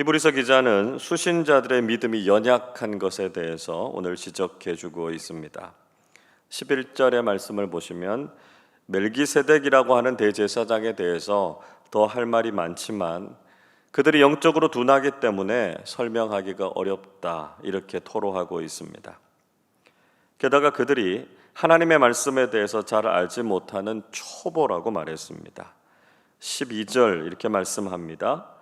히브리서 기자는 수신자들의 믿음이 연약한 것에 대해서 오늘 지적해주고 있습니다. 11절의 말씀을 보시면 멜기세덱이라고 하는 대제사장에 대해서 더 할 말이 많지만 그들이 영적으로 둔하기 때문에 설명하기가 어렵다, 이렇게 토로하고 있습니다. 게다가 그들이 하나님의 말씀에 대해서 잘 알지 못하는 초보라고 말했습니다. 12절 이렇게 말씀합니다.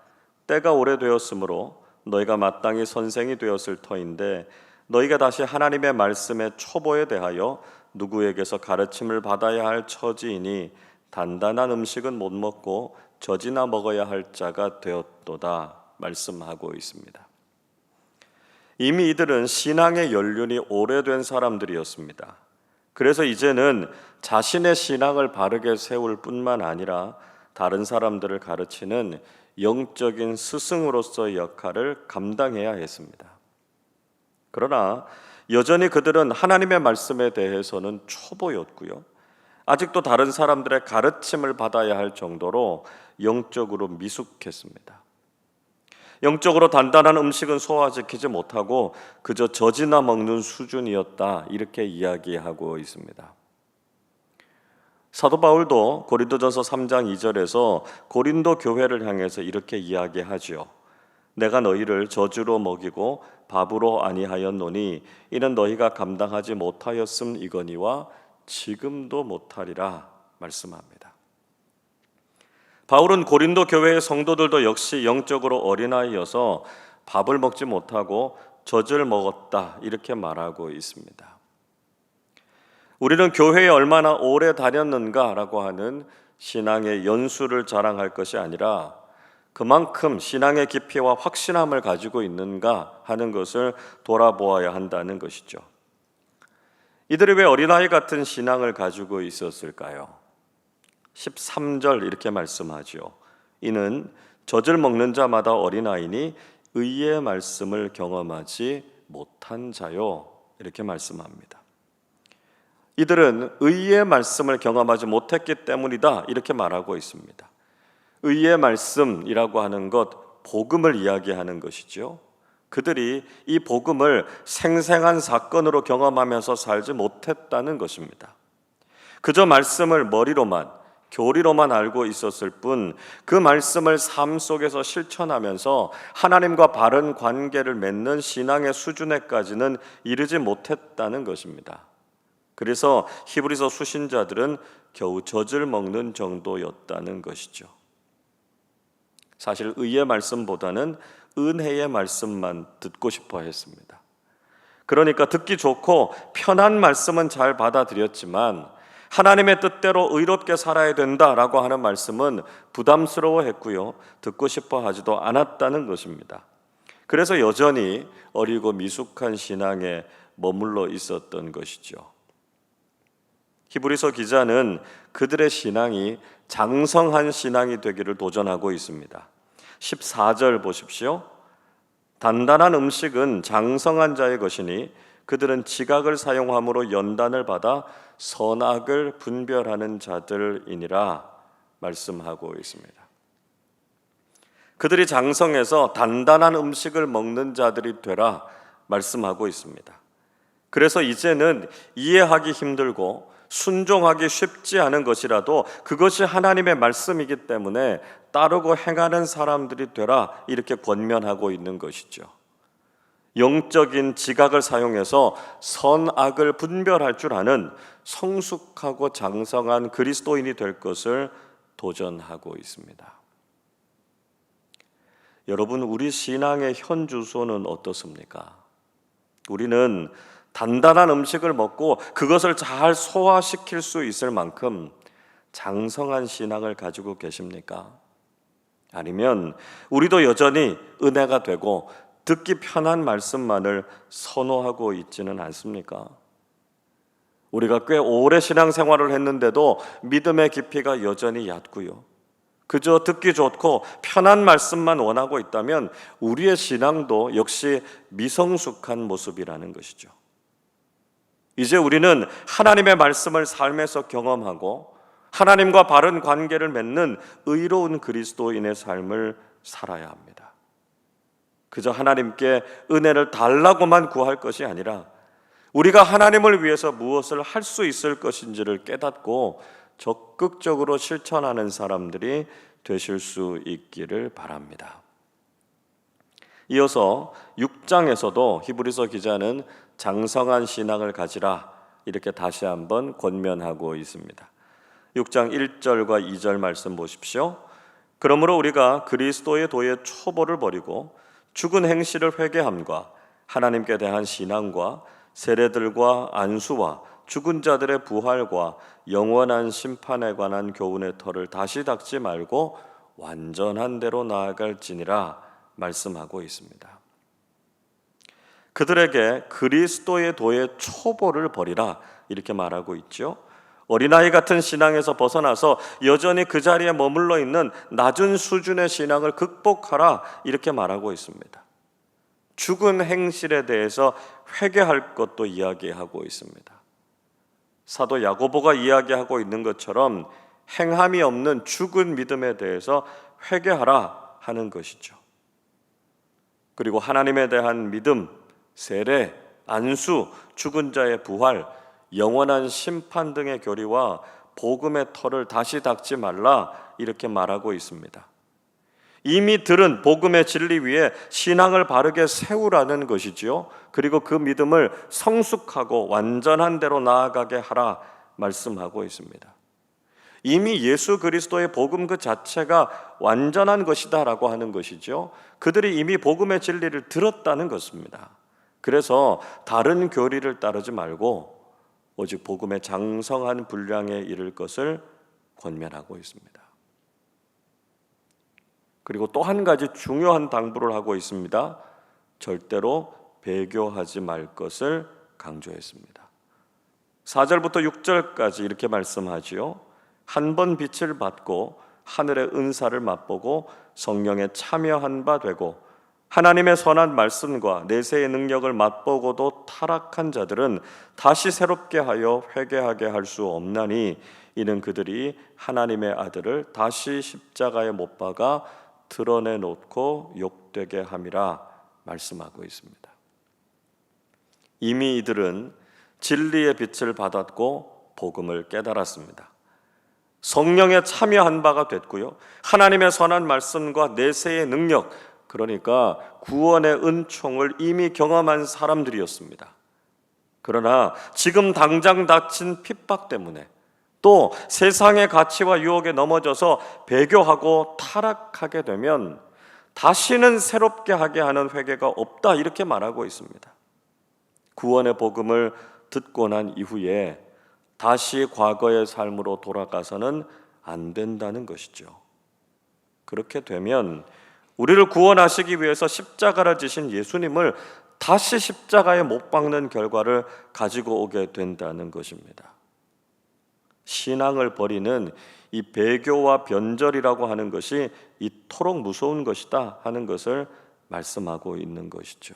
때가 오래되었으므로 너희가 마땅히 선생이 되었을 터인데 너희가 다시 하나님의 말씀의 초보에 대하여 누구에게서 가르침을 받아야 할 처지이니 단단한 음식은 못 먹고 젖이나 먹어야 할 자가 되었도다 말씀하고 있습니다. 이미 이들은 신앙의 연륜이 오래된 사람들이었습니다. 그래서 이제는 자신의 신앙을 바르게 세울 뿐만 아니라 다른 사람들을 가르치는 영적인 스승으로서의 역할을 감당해야 했습니다. 그러나 여전히 그들은 하나님의 말씀에 대해서는 초보였고요. 아직도 다른 사람들의 가르침을 받아야 할 정도로 영적으로 미숙했습니다. 영적으로 단단한 음식은 소화시키지 못하고 그저 젖이나 먹는 수준이었다, 이렇게 이야기하고 있습니다. 사도 바울도 고린도전서 3장 2절에서 고린도 교회를 향해서 이렇게 이야기하지요. 내가 너희를 저주로 먹이고 밥으로 아니하였노니 이는 너희가 감당하지 못하였음이거니와 지금도 못하리라 말씀합니다. 바울은 고린도 교회의 성도들도 역시 영적으로 어린아이여서 밥을 먹지 못하고 젖을 먹었다, 이렇게 말하고 있습니다. 우리는 교회에 얼마나 오래 다녔는가라고 하는 신앙의 연수를 자랑할 것이 아니라 그만큼 신앙의 깊이와 확신함을 가지고 있는가 하는 것을 돌아보아야 한다는 것이죠. 이들이 왜 어린아이 같은 신앙을 가지고 있었을까요? 13절 이렇게 말씀하죠. 이는 젖을 먹는 자마다 어린아이니 의의 말씀을 경험하지 못한 자요, 이렇게 말씀합니다. 이들은 의의 말씀을 경험하지 못했기 때문이다, 이렇게 말하고 있습니다. 의의 말씀이라고 하는 것, 복음을 이야기하는 것이죠. 그들이 이 복음을 생생한 사건으로 경험하면서 살지 못했다는 것입니다. 그저 말씀을 머리로만, 교리로만 알고 있었을 뿐 그 말씀을 삶 속에서 실천하면서 하나님과 바른 관계를 맺는 신앙의 수준에까지는 이르지 못했다는 것입니다. 그래서 히브리서 수신자들은 겨우 젖을 먹는 정도였다는 것이죠. 사실 의의 말씀보다는 은혜의 말씀만 듣고 싶어 했습니다. 그러니까 듣기 좋고 편한 말씀은 잘 받아들였지만 하나님의 뜻대로 의롭게 살아야 된다라고 하는 말씀은 부담스러워했고요, 듣고 싶어 하지도 않았다는 것입니다. 그래서 여전히 어리고 미숙한 신앙에 머물러 있었던 것이죠. 히브리서 기자는 그들의 신앙이 장성한 신앙이 되기를 도전하고 있습니다. 14절 보십시오. 단단한 음식은 장성한 자의 것이니 그들은 지각을 사용함으로 연단을 받아 선악을 분별하는 자들이니라 말씀하고 있습니다. 그들이 장성해서 단단한 음식을 먹는 자들이 되라 말씀하고 있습니다. 그래서 이제는 이해하기 힘들고 순종하기 쉽지 않은 것이라도 그것이 하나님의 말씀이기 때문에 따르고 행하는 사람들이 되라, 이렇게 권면하고 있는 것이죠. 영적인 지각을 사용해서 선악을 분별할 줄 아는 성숙하고 장성한 그리스도인이 될 것을 도전하고 있습니다. 여러분, 우리 신앙의 현 주소는 어떻습니까? 우리는 단단한 음식을 먹고 그것을 잘 소화시킬 수 있을 만큼 장성한 신앙을 가지고 계십니까? 아니면 우리도 여전히 은혜가 되고 듣기 편한 말씀만을 선호하고 있지는 않습니까? 우리가 꽤 오래 신앙생활을 했는데도 믿음의 깊이가 여전히 얕고요, 그저 듣기 좋고 편한 말씀만 원하고 있다면 우리의 신앙도 역시 미성숙한 모습이라는 것이죠. 이제 우리는 하나님의 말씀을 삶에서 경험하고 하나님과 바른 관계를 맺는 의로운 그리스도인의 삶을 살아야 합니다. 그저 하나님께 은혜를 달라고만 구할 것이 아니라 우리가 하나님을 위해서 무엇을 할 수 있을 것인지를 깨닫고 적극적으로 실천하는 사람들이 되실 수 있기를 바랍니다. 이어서 6장에서도 히브리서 기자는 장성한 신앙을 가지라 이렇게 다시 한번 권면하고 있습니다. 6장 1절과 2절 말씀 보십시오. 그러므로 우리가 그리스도의 도의 초보를 버리고 죽은 행실을 회개함과 하나님께 대한 신앙과 세례들과 안수와 죽은 자들의 부활과 영원한 심판에 관한 교훈의 털을 다시 닦지 말고 완전한 대로 나아갈지니라 말씀하고 있습니다. 그들에게 그리스도의 도의 초보를 버리라 이렇게 말하고 있죠. 어린아이 같은 신앙에서 벗어나서 여전히 그 자리에 머물러 있는 낮은 수준의 신앙을 극복하라 이렇게 말하고 있습니다. 죽은 행실에 대해서 회개할 것도 이야기하고 있습니다. 사도 야고보가 이야기하고 있는 것처럼 행함이 없는 죽은 믿음에 대해서 회개하라 하는 것이죠. 그리고 하나님에 대한 믿음, 세례, 안수, 죽은 자의 부활, 영원한 심판 등의 교리와 복음의 털을 다시 닦지 말라 이렇게 말하고 있습니다. 이미 들은 복음의 진리 위에 신앙을 바르게 세우라는 것이지요. 그리고 그 믿음을 성숙하고 완전한 대로 나아가게 하라 말씀하고 있습니다. 이미 예수 그리스도의 복음 그 자체가 완전한 것이다라고 하는 것이죠. 그들이 이미 복음의 진리를 들었다는 것입니다. 그래서 다른 교리를 따르지 말고 오직 복음의 장성한 분량에 이를 것을 권면하고 있습니다. 그리고 또 한 가지 중요한 당부를 하고 있습니다. 절대로 배교하지 말 것을 강조했습니다. 4절부터 6절까지 이렇게 말씀하지요. 한 번 빛을 받고 하늘의 은사를 맛보고 성령에 참여한 바 되고 하나님의 선한 말씀과 내세의 능력을 맛보고도 타락한 자들은 다시 새롭게 하여 회개하게 할 수 없나니 이는 그들이 하나님의 아들을 다시 십자가에 못 박아 드러내놓고 욕되게 함이라 말씀하고 있습니다. 이미 이들은 진리의 빛을 받았고 복음을 깨달았습니다. 성령에 참여한 바가 됐고요. 하나님의 선한 말씀과 내세의 능력, 그러니까 구원의 은총을 이미 경험한 사람들이었습니다. 그러나 지금 당장 닥친 핍박 때문에 또 세상의 가치와 유혹에 넘어져서 배교하고 타락하게 되면 다시는 새롭게 하게 하는 회개가 없다 이렇게 말하고 있습니다. 구원의 복음을 듣고 난 이후에 다시 과거의 삶으로 돌아가서는 안 된다는 것이죠. 그렇게 되면 우리를 구원하시기 위해서 십자가를 지신 예수님을 다시 십자가에 못 박는 결과를 가지고 오게 된다는 것입니다. 신앙을 버리는 이 배교와 변절이라고 하는 것이 이토록 무서운 것이다 하는 것을 말씀하고 있는 것이죠.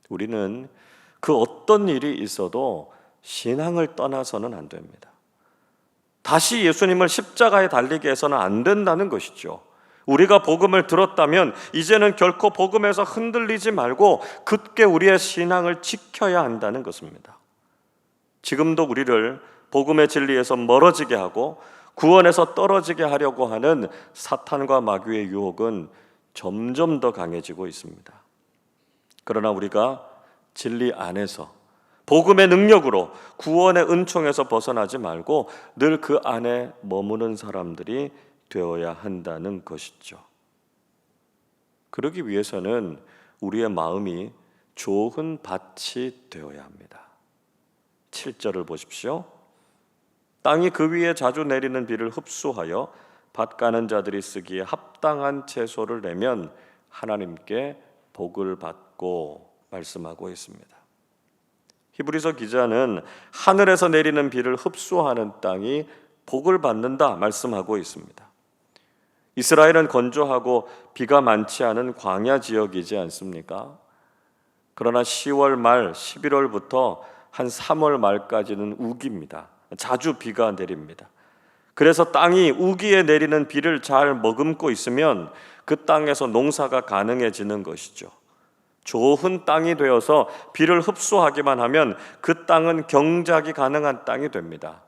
우리는 그 어떤 일이 있어도 신앙을 떠나서는 안 됩니다. 다시 예수님을 십자가에 달리게 해서는 안 된다는 것이죠. 우리가 복음을 들었다면 이제는 결코 복음에서 흔들리지 말고 굳게 우리의 신앙을 지켜야 한다는 것입니다. 지금도 우리를 복음의 진리에서 멀어지게 하고 구원에서 떨어지게 하려고 하는 사탄과 마귀의 유혹은 점점 더 강해지고 있습니다. 그러나 우리가 진리 안에서 복음의 능력으로 구원의 은총에서 벗어나지 말고 늘 그 안에 머무는 사람들이 되어야 한다는 것이죠. 그러기 위해서는 우리의 마음이 좋은 밭이 되어야 합니다. 7절을 보십시오. 땅이 그 위에 자주 내리는 비를 흡수하여 밭 가는 자들이 쓰기에 합당한 채소를 내면 하나님께 복을 받고 말씀하고 있습니다. 히브리서 기자는 하늘에서 내리는 비를 흡수하는 땅이 복을 받는다 말씀하고 있습니다. 이스라엘은 건조하고 비가 많지 않은 광야 지역이지 않습니까? 그러나 10월 말 11월부터 한 3월 말까지는 우기입니다. 자주 비가 내립니다. 그래서 땅이 우기에 내리는 비를 잘 머금고 있으면 그 땅에서 농사가 가능해지는 것이죠. 좋은 땅이 되어서 비를 흡수하기만 하면 그 땅은 경작이 가능한 땅이 됩니다.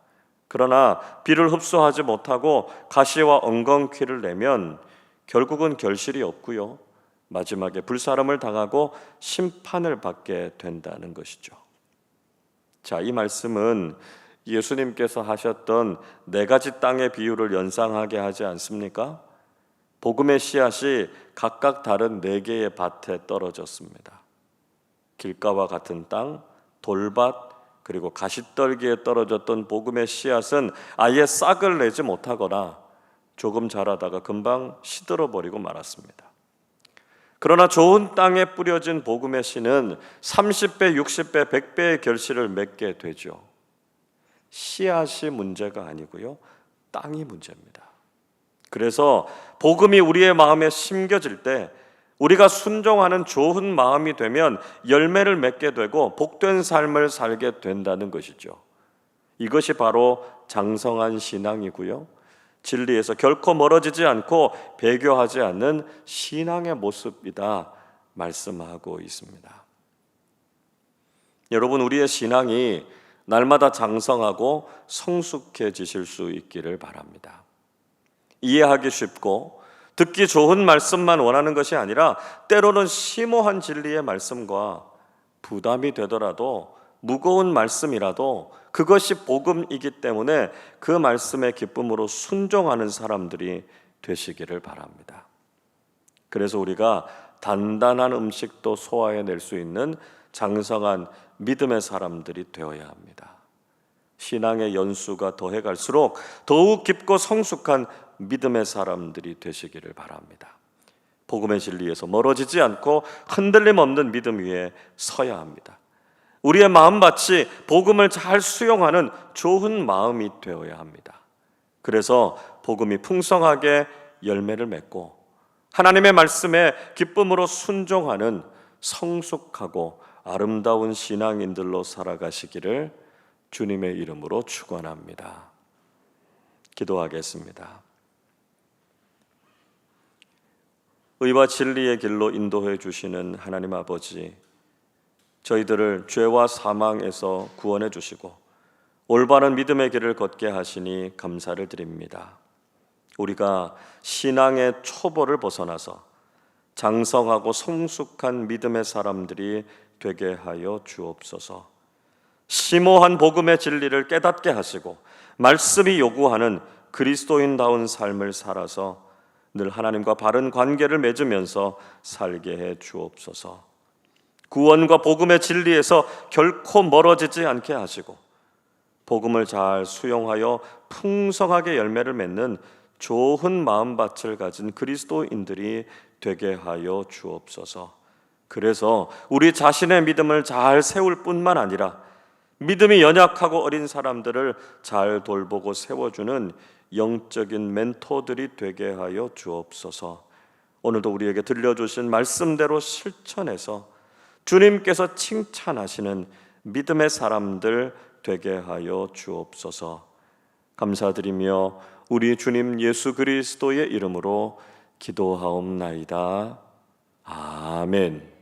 그러나 비를 흡수하지 못하고 가시와 엉겅퀴를 내면 결국은 결실이 없고요, 마지막에 불사름을 당하고 심판을 받게 된다는 것이죠. 자, 이 말씀은 예수님께서 하셨던 4가지 땅의 비유를 연상하게 하지 않습니까? 복음의 씨앗이 각각 다른 4개의 밭에 떨어졌습니다. 길가와 같은 땅, 돌밭, 그리고 가시떨기에 떨어졌던 복음의 씨앗은 아예 싹을 내지 못하거나 조금 자라다가 금방 시들어버리고 말았습니다. 그러나 좋은 땅에 뿌려진 복음의 씨는 30배, 60배, 100배의 결실을 맺게 되죠. 씨앗이 문제가 아니고요, 땅이 문제입니다. 그래서 복음이 우리의 마음에 심겨질 때 우리가 순종하는 좋은 마음이 되면 열매를 맺게 되고 복된 삶을 살게 된다는 것이죠. 이것이 바로 장성한 신앙이고요, 진리에서 결코 멀어지지 않고 배교하지 않는 신앙의 모습이다 말씀하고 있습니다. 여러분, 우리의 신앙이 날마다 장성하고 성숙해지실 수 있기를 바랍니다. 이해하기 쉽고 듣기 좋은 말씀만 원하는 것이 아니라 때로는 심오한 진리의 말씀과 부담이 되더라도 무거운 말씀이라도 그것이 복음이기 때문에 그 말씀의 기쁨으로 순종하는 사람들이 되시기를 바랍니다. 그래서 우리가 단단한 음식도 소화해낼 수 있는 장성한 믿음의 사람들이 되어야 합니다. 신앙의 연수가 더해갈수록 더욱 깊고 성숙한 믿음의 사람들이 되시기를 바랍니다. 복음의 진리에서 멀어지지 않고 흔들림 없는 믿음 위에 서야 합니다. 우리의 마음밭이 복음을 잘 수용하는 좋은 마음이 되어야 합니다. 그래서 복음이 풍성하게 열매를 맺고 하나님의 말씀에 기쁨으로 순종하는 성숙하고 아름다운 신앙인들로 살아가시기를 주님의 이름으로 축원합니다. 기도하겠습니다. 의와 진리의 길로 인도해 주시는 하나님 아버지, 저희들을 죄와 사망에서 구원해 주시고 올바른 믿음의 길을 걷게 하시니 감사를 드립니다. 우리가 신앙의 초보를 벗어나서 장성하고 성숙한 믿음의 사람들이 되게 하여 주옵소서. 심오한 복음의 진리를 깨닫게 하시고 말씀이 요구하는 그리스도인다운 삶을 살아서 늘 하나님과 바른 관계를 맺으면서 살게 해 주옵소서. 구원과 복음의 진리에서 결코 멀어지지 않게 하시고 복음을 잘 수용하여 풍성하게 열매를 맺는 좋은 마음밭을 가진 그리스도인들이 되게 하여 주옵소서. 그래서 우리 자신의 믿음을 잘 세울 뿐만 아니라 믿음이 연약하고 어린 사람들을 잘 돌보고 세워주는 영적인 멘토들이 되게 하여 주옵소서. 오늘도 우리에게 들려주신 말씀대로 실천해서 주님께서 칭찬하시는 믿음의 사람들 되게 하여 주옵소서. 감사드리며 우리 주님 예수 그리스도의 이름으로 기도하옵나이다. 아멘.